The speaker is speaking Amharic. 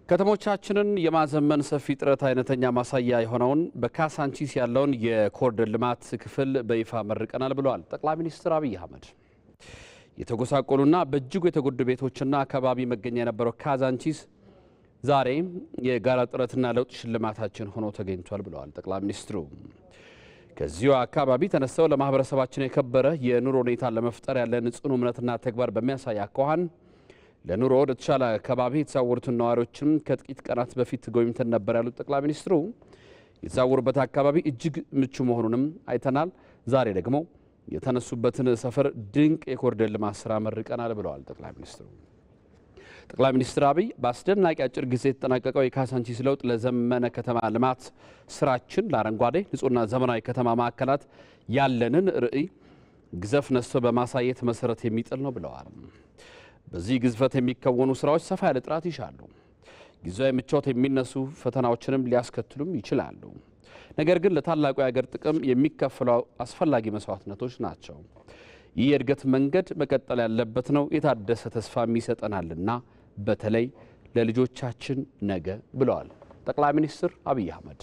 ከተሞቻችንን የማዘመን ሰፊ ጥረት አይነተኛ ማሳያ የሆነውን በካሳንቺስ ያለውን የኮሪደር ልማት ክፍል በይፋ መርቀናል ብለዋል ጠቅላይ ሚኒስትር አብይ አህመድ። የተጎሳቆሉና በእጅጉ የተጎዱ ቤቶችና አካባቢ መገኛ የነበረው ካዛንቺስ ዛሬ የጋራ ጥረትና ለውጥ ሽልማታችን ሆኖ ተገኝቷል ብለዋል ጠቅላይ ሚኒስትሩ። ከዚሁ አካባቢ ተነስተው ለማህበረሰባችን የከበረ የኑሮ ሁኔታ ለመፍጠር ያለን ጽኑ እምነትና ተግባር በሚያሳይ አኳኋን ለኑሮ ወደ ተሻለ አካባቢ የተዛወሩትን ነዋሪዎችም ከጥቂት ቀናት በፊት ጎብኝተን ነበር ያሉት ጠቅላይ ሚኒስትሩ የተዛወሩበት አካባቢ እጅግ ምቹ መሆኑንም አይተናል። ዛሬ ደግሞ የተነሱበትን ሰፈር ድንቅ የኮሪደር ልማት ስራ መርቀናል ብለዋል ጠቅላይ ሚኒስትሩ። ጠቅላይ ሚኒስትር አብይ በአስደናቂ አጭር ጊዜ የተጠናቀቀው የካሳንቺስ ለውጥ ለዘመነ ከተማ ልማት ስራችን ለአረንጓዴ ንጹህና ዘመናዊ ከተማ ማዕከላት ያለንን ርዕይ ግዘፍ ነስቶ በማሳየት መሰረት የሚጥል ነው ብለዋል። በዚህ ግዝፈት የሚከወኑ ስራዎች ሰፋ ያለ ጥራት ይሻሉ። ጊዜያዊ ምቾት የሚነሱ ፈተናዎችንም ሊያስከትሉም ይችላሉ። ነገር ግን ለታላቁ የሀገር ጥቅም የሚከፈሉ አስፈላጊ መስዋዕትነቶች ናቸው። ይህ የእድገት መንገድ መቀጠል ያለበት ነው። የታደሰ ተስፋም ይሰጠናልና በተለይ ለልጆቻችን ነገ ብለዋል ጠቅላይ ሚኒስትር አብይ አህመድ።